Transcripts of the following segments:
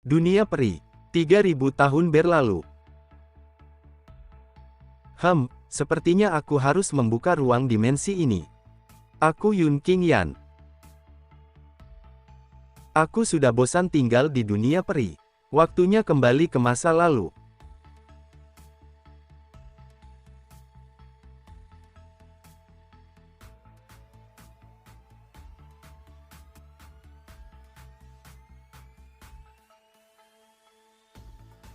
Dunia peri. 3000 tahun berlalu. Sepertinya aku harus membuka ruang dimensi ini. Aku Yun Qingyan. Aku sudah bosan tinggal di dunia peri. Waktunya kembali ke masa lalu.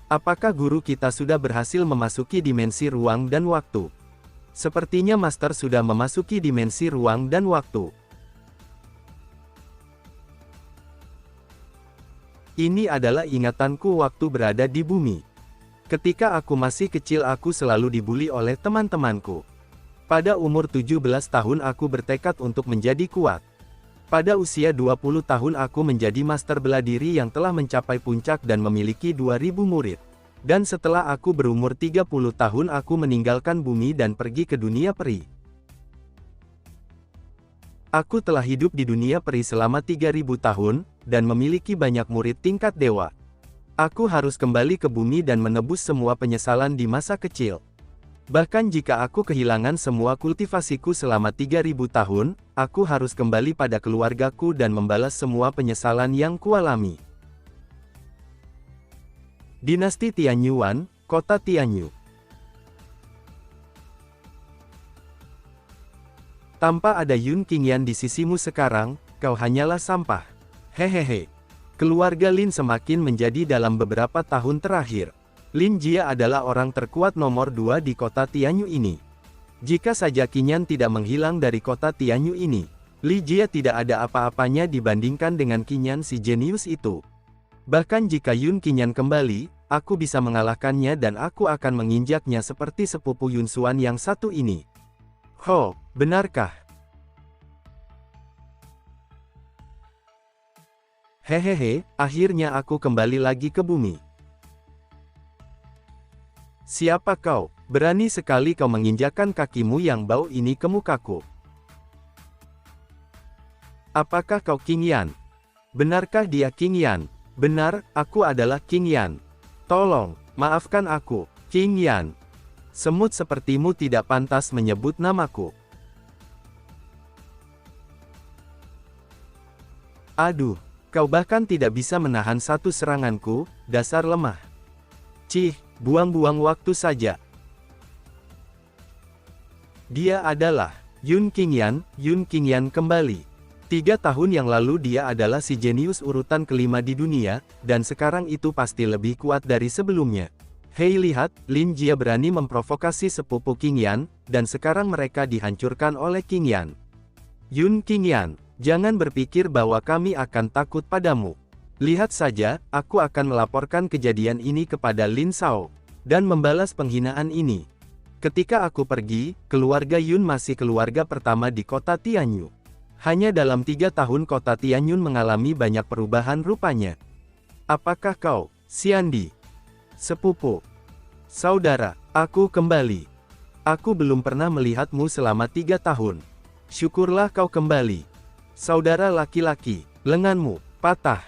Apakah guru kita sudah berhasil memasuki dimensi ruang dan waktu? Sepertinya Master sudah memasuki dimensi ruang dan waktu. Ini adalah ingatanku waktu berada di bumi. Ketika aku masih kecil aku selalu dibully oleh teman-temanku. Pada umur 17 tahun aku bertekad untuk menjadi kuat. Pada usia 20 tahun aku menjadi master bela diri yang telah mencapai puncak dan memiliki 2000 murid. Dan setelah aku berumur 30 tahun aku meninggalkan bumi dan pergi ke dunia peri. Aku telah hidup di dunia peri selama 3000 tahun, dan memiliki banyak murid tingkat dewa. Aku harus kembali ke bumi dan menebus semua penyesalan di masa kecil. Bahkan jika aku kehilangan semua kultivasiku selama 3000 tahun, aku harus kembali pada keluargaku dan membalas semua penyesalan yang kualami. Dinasti Tianyuan, Kota Tianyu. Tanpa ada Yun Qingyan di sisimu sekarang, kau hanyalah sampah. Hehehe. Keluarga Lin semakin menjadi dalam beberapa tahun terakhir. Lin Jia adalah orang terkuat nomor 2 di kota Tianyu ini. Jika saja Qingyan tidak menghilang dari kota Tianyu ini, Li Jia tidak ada apa-apanya dibandingkan dengan Qingyan si jenius itu. Bahkan jika Yun Qingyan kembali, aku bisa mengalahkannya dan aku akan menginjaknya seperti sepupu Yun Xuan yang satu ini. Ho, benarkah? Hehehe, akhirnya aku kembali lagi ke bumi. Siapa kau? Berani sekali kau menginjakkan kakimu yang bau ini ke mukaku. Apakah kau Qingyan? Benarkah dia Qingyan? Benar, aku adalah Qingyan. Tolong, maafkan aku, Qingyan. Semut sepertimu tidak pantas menyebut namaku. Aduh, kau bahkan tidak bisa menahan satu seranganku, dasar lemah. Cih, buang-buang waktu saja. Dia adalah Yun Qingyan kembali. 3 tahun yang lalu dia adalah si jenius urutan kelima di dunia, dan sekarang itu pasti lebih kuat dari sebelumnya. Hei lihat, Lin Jia berani memprovokasi sepupu Qingyan, dan sekarang mereka dihancurkan oleh Qingyan. Yun Qingyan, jangan berpikir bahwa kami akan takut padamu. Lihat saja, aku akan melaporkan kejadian ini kepada Lin Shao, dan membalas penghinaan ini. Ketika aku pergi, keluarga Yun masih keluarga pertama di kota Tianyu. Hanya dalam 3 tahun kota Tianyun mengalami banyak perubahan rupanya. Apakah kau, Xiandi? Sepupu? Saudara, aku kembali. Aku belum pernah melihatmu selama 3 tahun. Syukurlah kau kembali. Saudara laki-laki, lenganmu patah.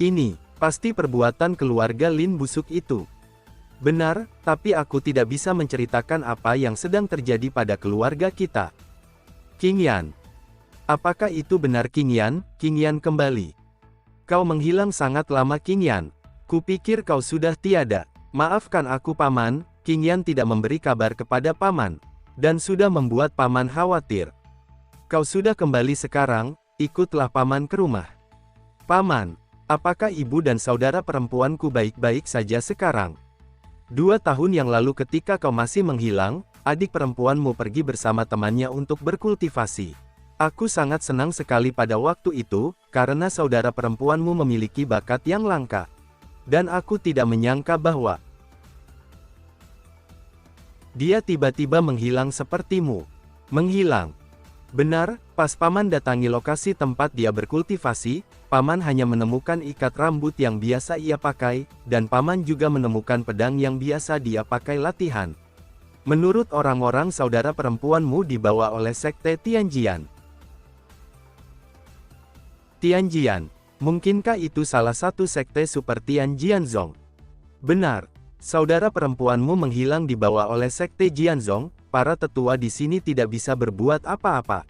Ini pasti perbuatan keluarga Lin busuk itu. Benar, tapi aku tidak bisa menceritakan apa yang sedang terjadi pada keluarga kita. Qingyan. Apakah itu benar Qingyan? Qingyan kembali. Kau menghilang sangat lama Qingyan. Kupikir kau sudah tiada. Maafkan aku paman, Qingyan tidak memberi kabar kepada paman. Dan sudah membuat paman khawatir. Kau sudah kembali sekarang, ikutlah paman ke rumah. Paman. Apakah ibu dan saudara perempuanku baik-baik saja sekarang? 2 tahun yang lalu ketika kau masih menghilang, adik perempuanmu pergi bersama temannya untuk berkultivasi. Aku sangat senang sekali pada waktu itu, karena saudara perempuanmu memiliki bakat yang langka. Dan aku tidak menyangka bahwa dia tiba-tiba menghilang sepertimu. Menghilang. Benar, pas paman datangi lokasi tempat dia berkultivasi, paman hanya menemukan ikat rambut yang biasa ia pakai, dan paman juga menemukan pedang yang biasa dia pakai latihan. Menurut orang-orang saudara perempuanmu dibawa oleh sekte Tianjian. Tianjian. Mungkinkah itu salah satu sekte super Tian Jianzong? Benar. Saudara perempuanmu menghilang dibawa oleh sekte Jianzong, para tetua di sini tidak bisa berbuat apa-apa.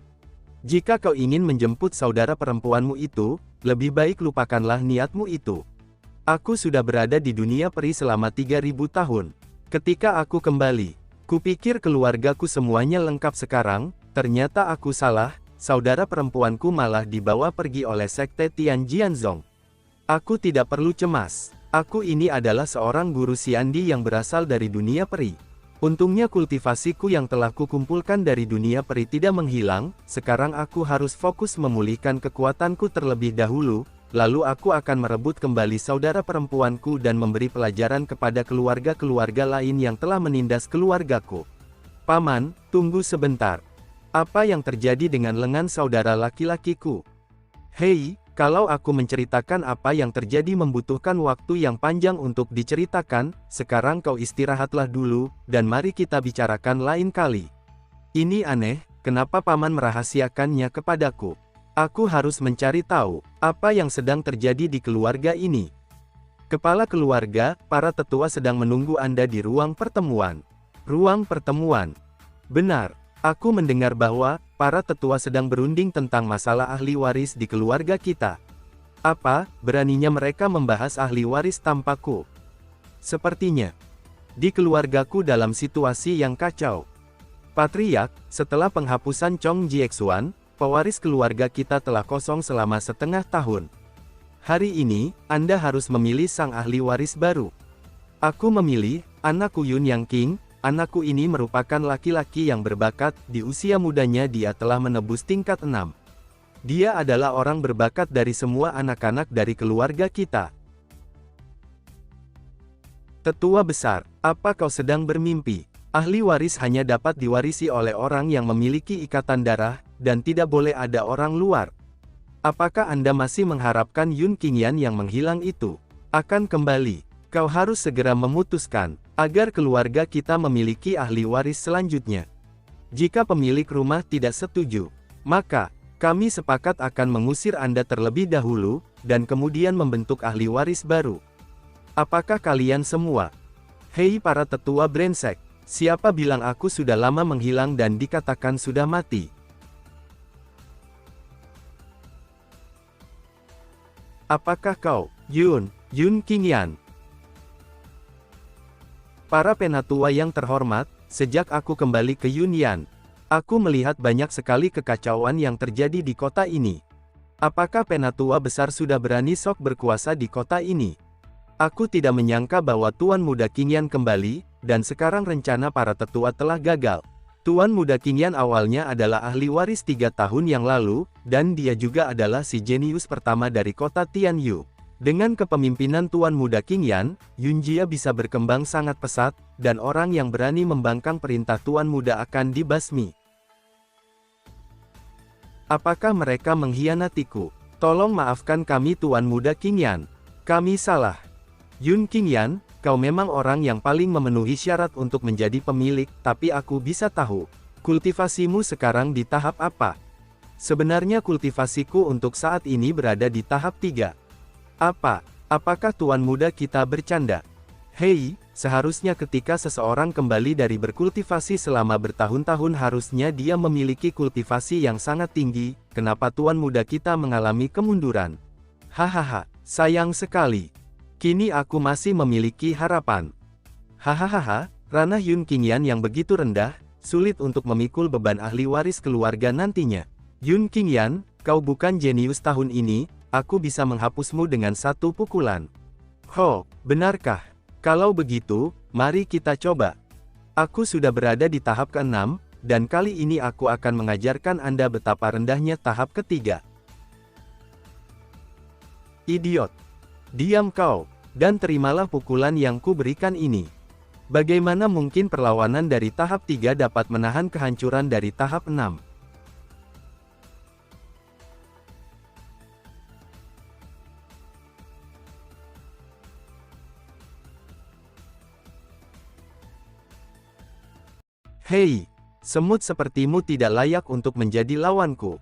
Jika kau ingin menjemput saudara perempuanmu itu, lebih baik lupakanlah niatmu itu. Aku sudah berada di dunia peri selama 3000 tahun. Ketika aku kembali, kupikir keluargaku semuanya lengkap sekarang, ternyata aku salah, saudara perempuanku malah dibawa pergi oleh sekte Tian Jianzong. Aku tidak perlu cemas. Aku ini adalah seorang guru Xiandi yang berasal dari dunia peri. Untungnya kultivasiku yang telah kukumpulkan dari dunia peri tidak menghilang, sekarang aku harus fokus memulihkan kekuatanku terlebih dahulu, lalu aku akan merebut kembali saudara perempuanku dan memberi pelajaran kepada keluarga-keluarga lain yang telah menindas keluargaku. Paman, tunggu sebentar. Apa yang terjadi dengan lengan saudara laki-lakiku? Hei, kalau aku menceritakan apa yang terjadi membutuhkan waktu yang panjang untuk diceritakan, sekarang kau istirahatlah dulu, dan mari kita bicarakan lain kali. Ini aneh, kenapa paman merahasiakannya kepadaku? Aku harus mencari tahu, apa yang sedang terjadi di keluarga ini. Kepala keluarga, para tetua sedang menunggu Anda di ruang pertemuan. Ruang pertemuan. Benar. Aku mendengar bahwa para tetua sedang berunding tentang masalah ahli waris di keluarga kita. Apa, beraninya mereka membahas ahli waris tanpaku? Sepertinya, di keluargaku dalam situasi yang kacau. Patriark, setelah penghapusan Chong Jiexuan, pewaris keluarga kita telah kosong selama setengah tahun. Hari ini, Anda harus memilih sang ahli waris baru. Aku memilih, anakku Yun Yang King. Anakku ini merupakan laki-laki yang berbakat, di usia mudanya dia telah menebus tingkat 6. Dia adalah orang berbakat dari semua anak-anak dari keluarga kita. Tetua besar, apa kau sedang bermimpi? Ahli waris hanya dapat diwarisi oleh orang yang memiliki ikatan darah, dan tidak boleh ada orang luar. Apakah Anda masih mengharapkan Yun Qingyan yang menghilang itu akan kembali? Kau harus segera memutuskan, agar keluarga kita memiliki ahli waris selanjutnya. Jika pemilik rumah tidak setuju, maka, kami sepakat akan mengusir Anda terlebih dahulu, dan kemudian membentuk ahli waris baru. Apakah kalian semua? Hei para tetua brengsek, siapa bilang aku sudah lama menghilang dan dikatakan sudah mati? Apakah kau, Yun Qingyan? Para penatua yang terhormat, sejak aku kembali ke Yunyan, aku melihat banyak sekali kekacauan yang terjadi di kota ini. Apakah penatua besar sudah berani sok berkuasa di kota ini? Aku tidak menyangka bahwa Tuan Muda Qingyan kembali, dan sekarang rencana para tetua telah gagal. Tuan Muda Qingyan awalnya adalah ahli waris 3 tahun yang lalu, dan dia juga adalah si jenius pertama dari kota Tianyu. Dengan kepemimpinan Tuan Muda Qingyan, Yunjia bisa berkembang sangat pesat, dan orang yang berani membangkang perintah Tuan Muda akan dibasmi. Apakah mereka mengkhianatiku? Tolong maafkan kami Tuan Muda Qingyan. Kami salah. Yun Qingyan, kau memang orang yang paling memenuhi syarat untuk menjadi pemilik, tapi aku bisa tahu, kultivasimu sekarang di tahap apa? Sebenarnya kultivasiku untuk saat ini berada di tahap 3. Apakah Tuan Muda kita bercanda? Hei, seharusnya ketika seseorang kembali dari berkultivasi selama bertahun-tahun harusnya dia memiliki kultivasi yang sangat tinggi, kenapa Tuan Muda kita mengalami kemunduran? Hahaha, sayang sekali. Kini aku masih memiliki harapan. Hahaha, ranah Yun Qingyan yang begitu rendah, sulit untuk memikul beban ahli waris keluarga nantinya. Yun Qingyan, kau bukan jenius tahun ini, aku bisa menghapusmu dengan satu pukulan. Ho, benarkah? Kalau begitu, mari kita coba. Aku sudah berada di tahap ke-6, dan kali ini aku akan mengajarkan Anda betapa rendahnya tahap ketiga. Idiot! Diam kau, dan terimalah pukulan yang kuberikan ini. Bagaimana mungkin perlawanan dari tahap 3 dapat menahan kehancuran dari tahap 6? Hei, semut sepertimu tidak layak untuk menjadi lawanku.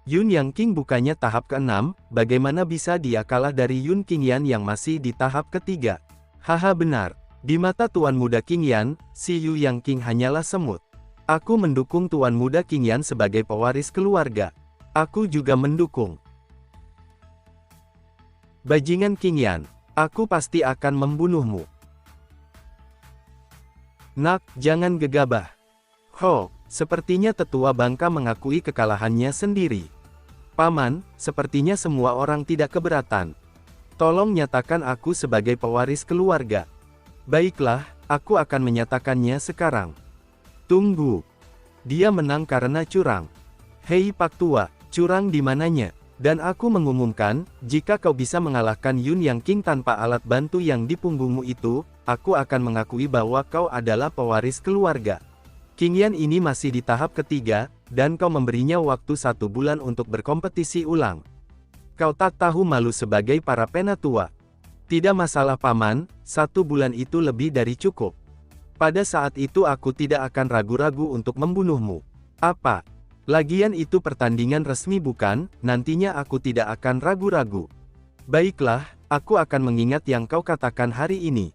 Yun Yang King bukannya tahap ke-6, bagaimana bisa dia kalah dari Yun Qingyan yang masih di tahap ketiga? Haha benar. Di mata Tuan Muda Qingyan, si Yu Yang King hanyalah semut. Aku mendukung Tuan Muda Qingyan sebagai pewaris keluarga. Aku juga mendukung. Bajingan Qingyan, aku pasti akan membunuhmu. Nak, jangan gegabah. Ho, sepertinya tetua bangka mengakui kekalahannya sendiri. Paman, sepertinya semua orang tidak keberatan. Tolong nyatakan aku sebagai pewaris keluarga. Baiklah, aku akan menyatakannya sekarang. Tunggu. Dia menang karena curang. Hei Pak Tua, curang di mananya? Dan aku mengumumkan, jika kau bisa mengalahkan Yun Yang King tanpa alat bantu yang di punggungmu itu, aku akan mengakui bahwa kau adalah pewaris keluarga. Qingyan ini masih di tahap ketiga, dan kau memberinya waktu 1 bulan untuk berkompetisi ulang. Kau tak tahu malu sebagai para penatua. Tidak masalah paman, 1 bulan itu lebih dari cukup. Pada saat itu aku tidak akan ragu-ragu untuk membunuhmu. Apa? Lagian itu pertandingan resmi bukan, nantinya aku tidak akan ragu-ragu. Baiklah, aku akan mengingat yang kau katakan hari ini.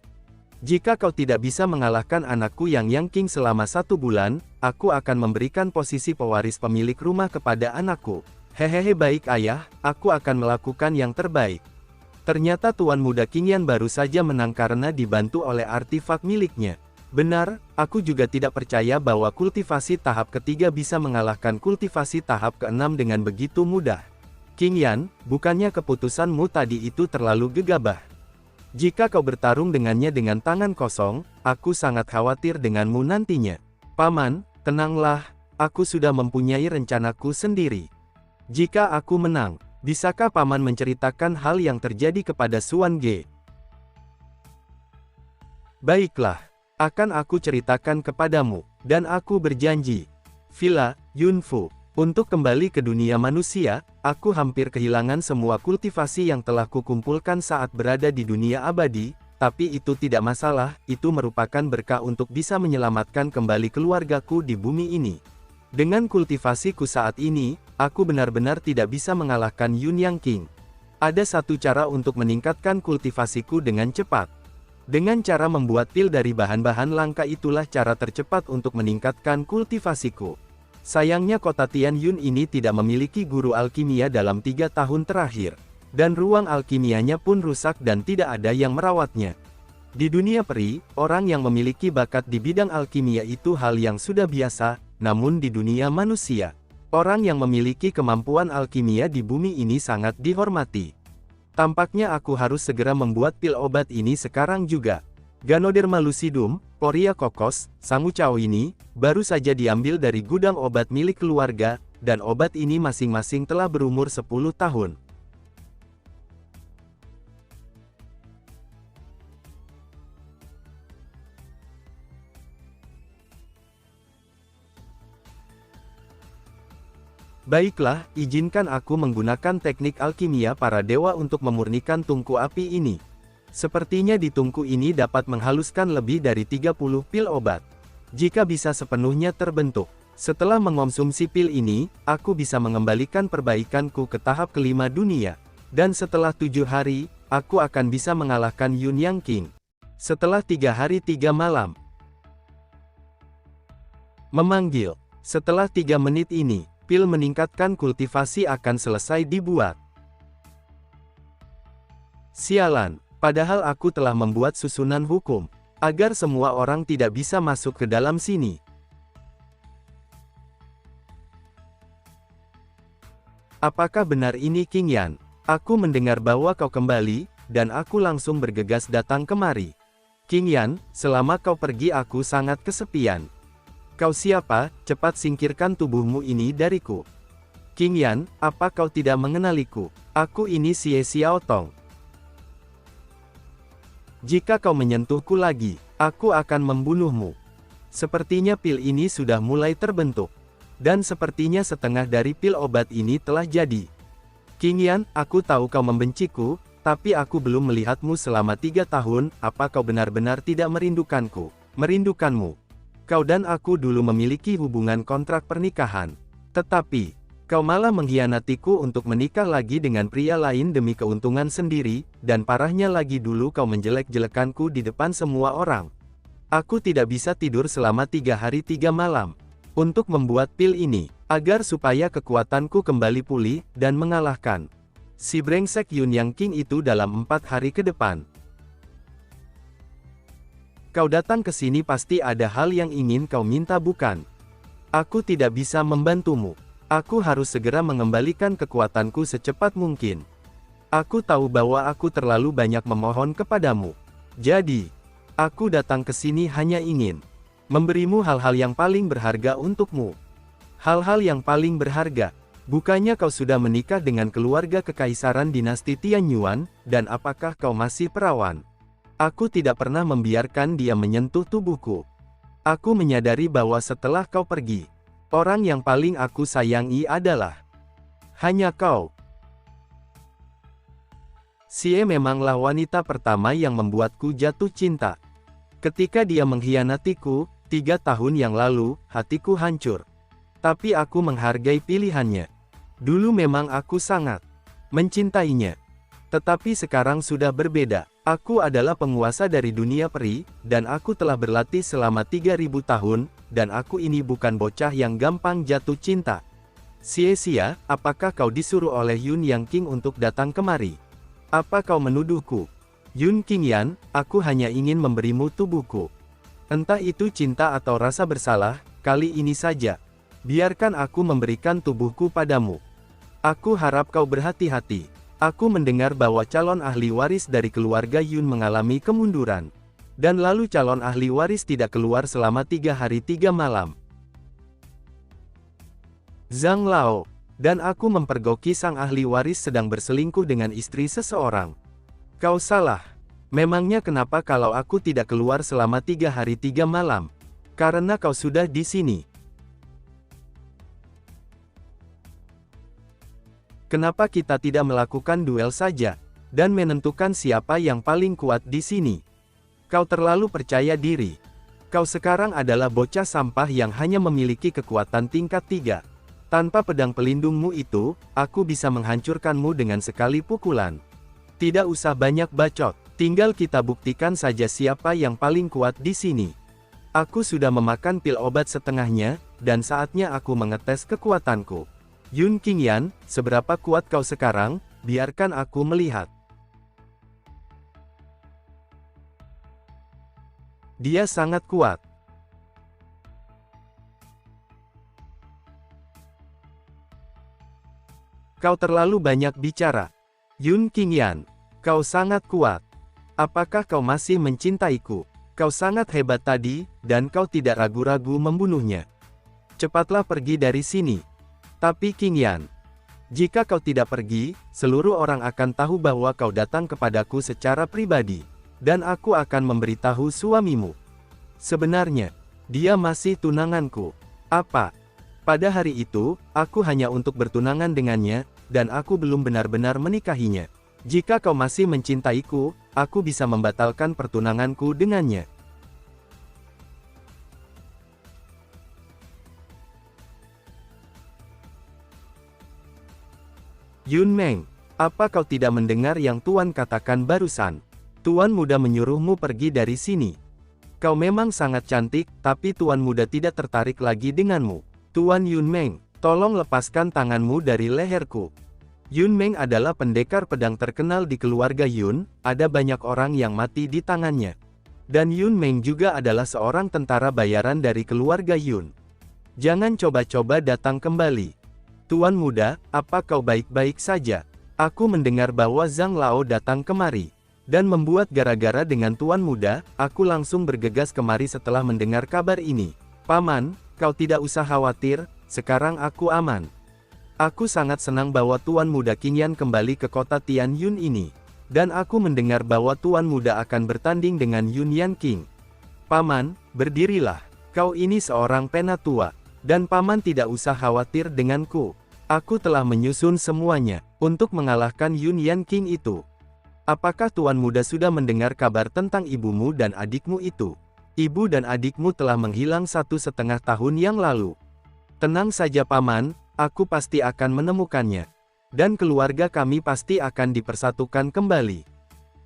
Jika kau tidak bisa mengalahkan anakku Yang King selama 1 bulan, aku akan memberikan posisi pewaris pemilik rumah kepada anakku. Hehehe baik ayah, aku akan melakukan yang terbaik. Ternyata Tuan Muda Qingyan baru saja menang karena dibantu oleh artifak miliknya. Benar, aku juga tidak percaya bahwa kultivasi tahap ketiga bisa mengalahkan kultivasi tahap ke-6 dengan begitu mudah. Qingyan, bukannya keputusanmu tadi itu terlalu gegabah? Jika kau bertarung dengannya dengan tangan kosong, aku sangat khawatir denganmu nantinya. Paman, tenanglah, aku sudah mempunyai rencanaku sendiri. Jika aku menang, bisakah Paman menceritakan hal yang terjadi kepada Suan Ge? Baiklah. Akan aku ceritakan kepadamu, dan aku berjanji. Villa, Yunfu. Untuk kembali ke dunia manusia, aku hampir kehilangan semua kultivasi yang telah kukumpulkan saat berada di dunia abadi, tapi itu tidak masalah, itu merupakan berkah untuk bisa menyelamatkan kembali keluargaku di bumi ini. Dengan kultivasiku saat ini, aku benar-benar tidak bisa mengalahkan Yun Yang King. Ada satu cara untuk meningkatkan kultivasiku dengan cepat. Dengan cara membuat pil dari bahan-bahan langka itulah cara tercepat untuk meningkatkan kultivasiku. Sayangnya kota Tianyun ini tidak memiliki guru alkimia dalam 3 tahun terakhir. Dan ruang alkimianya pun rusak dan tidak ada yang merawatnya. Di dunia peri, orang yang memiliki bakat di bidang alkimia itu hal yang sudah biasa, namun di dunia manusia, orang yang memiliki kemampuan alkimia di bumi ini sangat dihormati. Tampaknya aku harus segera membuat pil obat ini sekarang juga. Ganoderma lucidum, Poria kokos, sangu cao ini, baru saja diambil dari gudang obat milik keluarga, dan obat ini masing-masing telah berumur 10 tahun. Baiklah, izinkan aku menggunakan teknik alkimia para dewa untuk memurnikan tungku api ini. Sepertinya di tungku ini dapat menghaluskan lebih dari 30 pil obat. Jika bisa sepenuhnya terbentuk. Setelah mengonsumsi pil ini, aku bisa mengembalikan perbaikanku ke tahap kelima dunia. Dan setelah 7 hari, aku akan bisa mengalahkan Yun Yang King. Setelah 3 hari 3 malam. Memanggil. Setelah 3 menit ini, pil meningkatkan kultivasi akan selesai dibuat. Sialan, padahal aku telah membuat susunan hukum, agar semua orang tidak bisa masuk ke dalam sini. Apakah benar ini Qingyan? Aku mendengar bahwa kau kembali, dan aku langsung bergegas datang kemari. Qingyan, selama kau pergi aku sangat kesepian. Kau siapa? Cepat singkirkan tubuhmu ini dariku. Qingyan, apa kau tidak mengenaliku? Aku ini Xie Xiaotong. Jika kau menyentuhku lagi, aku akan membunuhmu. Sepertinya pil ini sudah mulai terbentuk. Dan sepertinya setengah dari pil obat ini telah jadi. Qingyan, aku tahu kau membenciku, tapi aku belum melihatmu selama 3 tahun, apa kau benar-benar tidak merindukanku? Merindukanmu. Kau dan aku dulu memiliki hubungan kontrak pernikahan. Tetapi, Kau malah mengkhianatiku untuk menikah lagi dengan pria lain demi keuntungan sendiri, dan parahnya lagi dulu kau menjelek-jelekanku di depan semua orang. Aku tidak bisa tidur selama 3 hari 3 malam. Untuk membuat pil ini, agar supaya kekuatanku kembali pulih, dan mengalahkan si brengsek Yun Yang King itu dalam 4 hari ke depan. Kau datang ke sini pasti ada hal yang ingin kau minta bukan? Aku tidak bisa membantumu. Aku harus segera mengembalikan kekuatanku secepat mungkin. Aku tahu bahwa aku terlalu banyak memohon kepadamu. Jadi, aku datang ke sini hanya ingin memberimu hal-hal yang paling berharga untukmu. Hal-hal yang paling berharga. Bukannya kau sudah menikah dengan keluarga kekaisaran dinasti Tianyuan, dan apakah kau masih perawan? Aku tidak pernah membiarkan dia menyentuh tubuhku. Aku menyadari bahwa setelah kau pergi, orang yang paling aku sayangi adalah hanya kau. Xie memanglah wanita pertama yang membuatku jatuh cinta. Ketika dia mengkhianatiku, 3 tahun yang lalu, hatiku hancur. Tapi aku menghargai pilihannya. Dulu memang aku sangat mencintainya. Tetapi sekarang sudah berbeda. Aku adalah penguasa dari dunia peri, dan aku telah berlatih selama 3000 tahun, dan aku ini bukan bocah yang gampang jatuh cinta. Xie, apakah kau disuruh oleh Yun Yang King untuk datang kemari? Apa kau menuduhku? Yun Qingyan, aku hanya ingin memberimu tubuhku. Entah itu cinta atau rasa bersalah, kali ini saja. Biarkan aku memberikan tubuhku padamu. Aku harap kau berhati-hati. Aku mendengar bahwa calon ahli waris dari keluarga Yun mengalami kemunduran. Dan lalu calon ahli waris tidak keluar selama 3 hari 3 malam. Zhang Lao. Dan aku mempergoki sang ahli waris sedang berselingkuh dengan istri seseorang. Kau salah. Memangnya kenapa kalau aku tidak keluar selama 3 hari 3 malam? Karena kau sudah di sini. Kenapa kita tidak melakukan duel saja, dan menentukan siapa yang paling kuat di sini? Kau terlalu percaya diri. Kau sekarang adalah bocah sampah yang hanya memiliki kekuatan tingkat 3. Tanpa pedang pelindungmu itu, aku bisa menghancurkanmu dengan sekali pukulan. Tidak usah banyak bacot, tinggal kita buktikan saja siapa yang paling kuat di sini. Aku sudah memakan pil obat setengahnya, dan saatnya aku mengetes kekuatanku. Yun Qingyan, seberapa kuat kau sekarang? Biarkan aku melihat. Dia sangat kuat. Kau terlalu banyak bicara. Yun Qingyan, kau sangat kuat. Apakah kau masih mencintaiku? Kau sangat hebat tadi, dan kau tidak ragu-ragu membunuhnya. Cepatlah pergi dari sini. Tapi Qingyan, jika kau tidak pergi, seluruh orang akan tahu bahwa kau datang kepadaku secara pribadi. Dan aku akan memberitahu suamimu. Sebenarnya, dia masih tunanganku. Apa? Pada hari itu, aku hanya untuk bertunangan dengannya, dan aku belum benar-benar menikahinya. Jika kau masih mencintaiku, aku bisa membatalkan pertunanganku dengannya. Yun Meng, apa kau tidak mendengar yang Tuan katakan barusan? Tuan muda menyuruhmu pergi dari sini. Kau memang sangat cantik, tapi Tuan muda tidak tertarik lagi denganmu. Tuan Yun Meng, tolong lepaskan tanganmu dari leherku. Yun Meng adalah pendekar pedang terkenal di keluarga Yun, ada banyak orang yang mati di tangannya. Dan Yun Meng juga adalah seorang tentara bayaran dari keluarga Yun. Jangan coba-coba datang kembali. Tuan muda, apa kau baik-baik saja? Aku mendengar bahwa Zhang Lao datang kemari. Dan membuat gara-gara dengan Tuan muda, aku langsung bergegas kemari setelah mendengar kabar ini. Paman, kau tidak usah khawatir, sekarang aku aman. Aku sangat senang bahwa Tuan muda Qingyan kembali ke kota Tianyun ini. Dan aku mendengar bahwa Tuan muda akan bertanding dengan Yun Yang King. Paman, berdirilah. Kau ini seorang penatua. Dan Paman tidak usah khawatir denganku. Aku telah menyusun semuanya, untuk mengalahkan Yun Yang King itu. Apakah Tuan muda sudah mendengar kabar tentang ibumu dan adikmu itu? Ibu dan adikmu telah menghilang 1,5 tahun yang lalu. Tenang saja Paman, aku pasti akan menemukannya. Dan keluarga kami pasti akan dipersatukan kembali.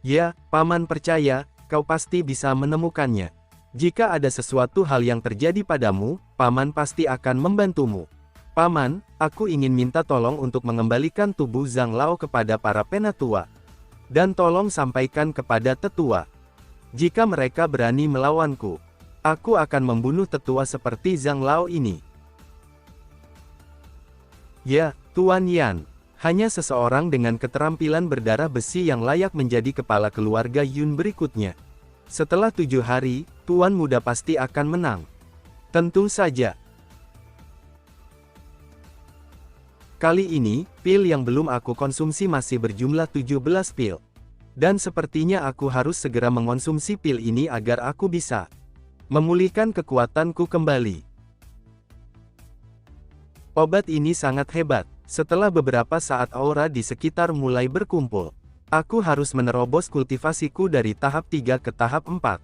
Ya, Paman percaya, kau pasti bisa menemukannya. Jika ada sesuatu hal yang terjadi padamu, Paman pasti akan membantumu. Paman, aku ingin minta tolong untuk mengembalikan tubuh Zhang Lao kepada para penatua. Dan tolong sampaikan kepada tetua. Jika mereka berani melawanku, aku akan membunuh tetua seperti Zhang Lao ini. Ya, Tuan Yan. Hanya seseorang dengan keterampilan berdarah besi yang layak menjadi kepala keluarga Yun berikutnya. Setelah 7 hari, Tuan Muda pasti akan menang. Tentu saja. Kali ini, pil yang belum aku konsumsi masih berjumlah 17 pil. Dan sepertinya aku harus segera mengonsumsi pil ini agar aku bisa memulihkan kekuatanku kembali. Obat ini sangat hebat. Setelah beberapa saat aura di sekitar mulai berkumpul, aku harus menerobos kultivasiku dari tahap 3 ke tahap 4.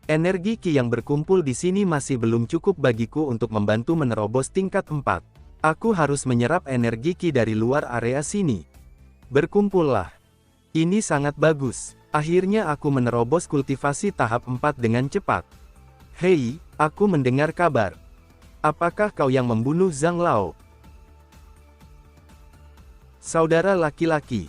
Energi Qi yang berkumpul di sini masih belum cukup bagiku untuk membantu menerobos tingkat 4. Aku harus menyerap energi Qi dari luar area sini. Berkumpullah. Ini sangat bagus. Akhirnya aku menerobos kultivasi tahap 4 dengan cepat. Hei, aku mendengar kabar. Apakah kau yang membunuh Zhang Lao? Saudara laki-laki.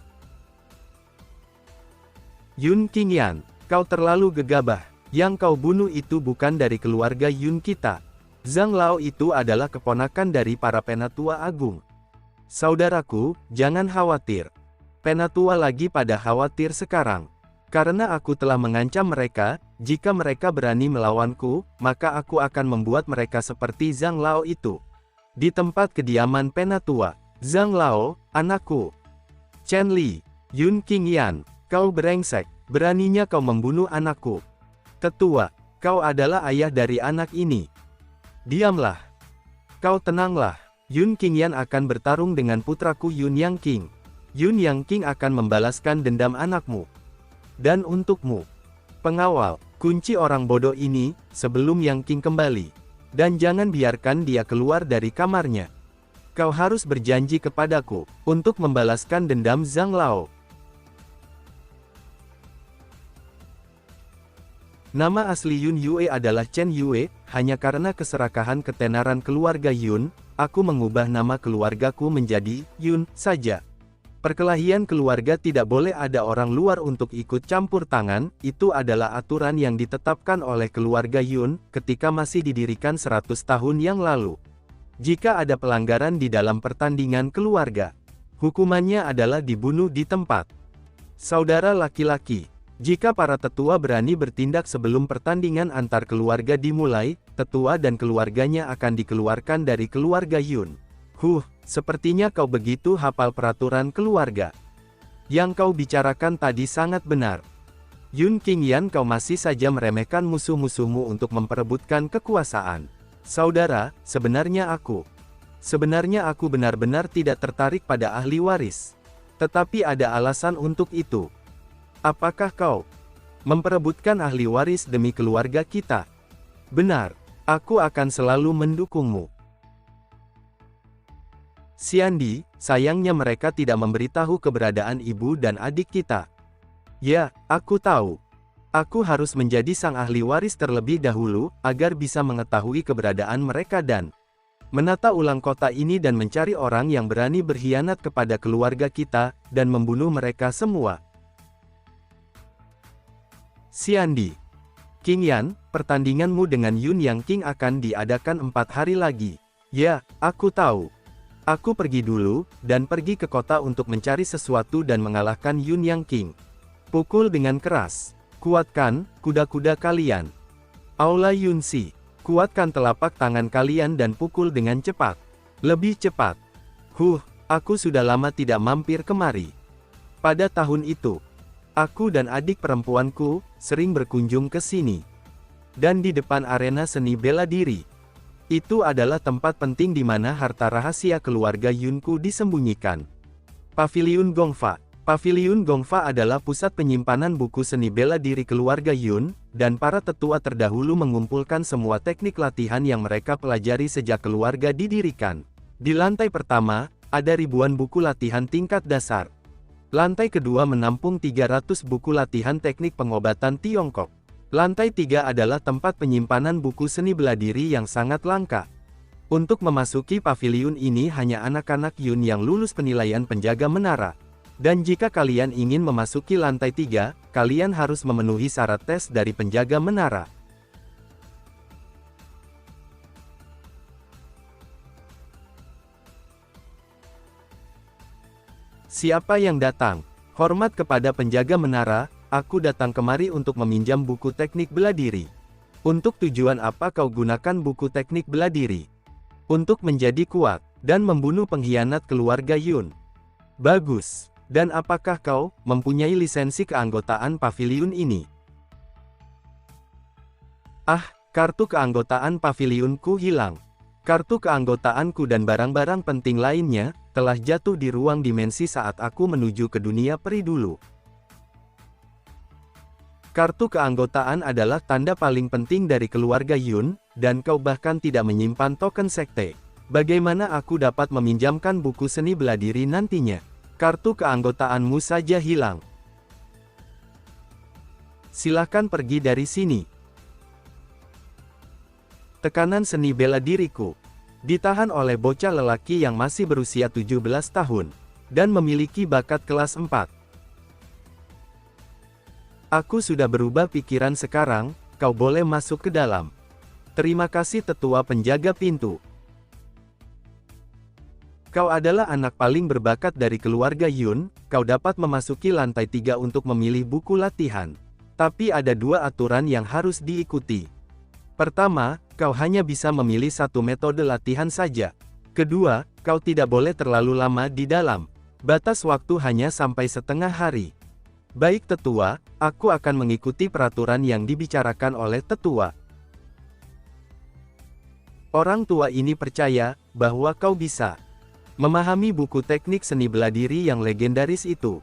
Yun Qingyan, kau terlalu gegabah. Yang kau bunuh itu bukan dari keluarga Yun kita. Zhang Lao itu adalah keponakan dari para penatua agung. Saudaraku, jangan khawatir. Penatua lagi pada khawatir sekarang. Karena aku telah mengancam mereka, jika mereka berani melawanku, maka aku akan membuat mereka seperti Zhang Lao itu. Di tempat kediaman penatua. Zhang Lao, anakku. Chen Li, Yun Qingyan, kau brengsek, beraninya kau membunuh anakku. Tetua, kau adalah ayah dari anak ini. Diamlah. Kau tenanglah. Yun Qingyan akan bertarung dengan putraku Yun Yang Qing. Yun Yang Qing akan membalaskan dendam anakmu. Dan untukmu, pengawal, kunci orang bodoh ini, sebelum Yang Qing kembali. Dan jangan biarkan dia keluar dari kamarnya. Kau harus berjanji kepadaku, untuk membalaskan dendam Zhang Lao. Nama asli Yun Yue adalah Chen Yue, hanya karena keserakahan ketenaran keluarga Yun, aku mengubah nama keluargaku menjadi Yun saja. Perkelahian keluarga tidak boleh ada orang luar untuk ikut campur tangan, itu adalah aturan yang ditetapkan oleh keluarga Yun, ketika masih didirikan 100 tahun yang lalu. Jika ada pelanggaran di dalam pertandingan keluarga, hukumannya adalah dibunuh di tempat. Saudara laki-laki, jika para tetua berani bertindak sebelum pertandingan antar keluarga dimulai, tetua dan keluarganya akan dikeluarkan dari keluarga Yun. Sepertinya kau begitu hafal peraturan keluarga. Yang kau bicarakan tadi sangat benar. Yun Qingyan, kau masih saja meremehkan musuh-musuhmu untuk memperebutkan kekuasaan. Saudara, sebenarnya aku benar-benar tidak tertarik pada ahli waris. Tetapi ada alasan untuk itu. Apakah kau memperebutkan ahli waris demi keluarga kita? Benar, aku akan selalu mendukungmu. Xiandi, sayangnya mereka tidak memberitahu keberadaan ibu dan adik kita. Ya, aku tahu. Aku harus menjadi sang ahli waris terlebih dahulu, agar bisa mengetahui keberadaan mereka dan menata ulang kota ini dan mencari orang yang berani berkhianat kepada keluarga kita, dan membunuh mereka semua. Xiandi. Qingyan, pertandinganmu dengan Yun Yang Qing akan diadakan 4 hari lagi. Ya, aku tahu. Aku pergi dulu, dan pergi ke kota untuk mencari sesuatu dan mengalahkan Yun Yang Qing. Pukul dengan keras. Kuatkan kuda-kuda kalian. Aula Yunxi, kuatkan telapak tangan kalian dan pukul dengan cepat. Lebih cepat. Aku sudah lama tidak mampir kemari. Pada tahun itu, aku dan adik perempuanku sering berkunjung ke sini. Dan di depan arena seni bela diri. Itu adalah tempat penting di mana harta rahasia keluarga Yunku disembunyikan. Paviliun Gongfa. Paviliun Gongfa adalah pusat penyimpanan buku seni bela diri keluarga Yun, dan para tetua terdahulu mengumpulkan semua teknik latihan yang mereka pelajari sejak keluarga didirikan. Di lantai pertama, ada ribuan buku latihan tingkat dasar. Lantai kedua menampung 300 buku latihan teknik pengobatan Tiongkok. Lantai 3 adalah tempat penyimpanan buku seni bela diri yang sangat langka. Untuk memasuki paviliun ini hanya anak-anak Yun yang lulus penilaian penjaga menara. Dan jika kalian ingin memasuki lantai 3, kalian harus memenuhi syarat tes dari penjaga menara. Siapa yang datang? Hormat kepada penjaga menara, aku datang kemari untuk meminjam buku teknik bela diri. Untuk tujuan apa kau gunakan buku teknik bela diri? Untuk menjadi kuat, dan membunuh pengkhianat keluarga Yun. Bagus. Dan apakah kau mempunyai lisensi keanggotaan paviliun ini? Ah, kartu keanggotaan paviliunku hilang. Kartu keanggotaanku dan barang-barang penting lainnya telah jatuh di ruang dimensi saat aku menuju ke dunia peri dulu. Kartu keanggotaan adalah tanda paling penting dari keluarga Yun, dan kau bahkan tidak menyimpan token sekte. Bagaimana aku dapat meminjamkan buku seni bela diri nantinya? Kartu keanggotaanmu saja hilang. Silakan pergi dari sini. Tekanan seni bela diriku ditahan oleh bocah lelaki yang masih berusia 17 tahun, dan memiliki bakat kelas 4. Aku sudah berubah pikiran sekarang, kau boleh masuk ke dalam. Terima kasih tetua penjaga pintu. Kau adalah anak paling berbakat dari keluarga Yun, kau dapat memasuki lantai 3 untuk memilih buku latihan. Tapi ada dua aturan yang harus diikuti. Pertama, kau hanya bisa memilih satu metode latihan saja. Kedua, kau tidak boleh terlalu lama di dalam. Batas waktu hanya sampai setengah hari. Baik tetua, aku akan mengikuti peraturan yang dibicarakan oleh tetua. Orang tua ini percaya bahwa kau bisa memahami buku teknik seni bela diri yang legendaris itu.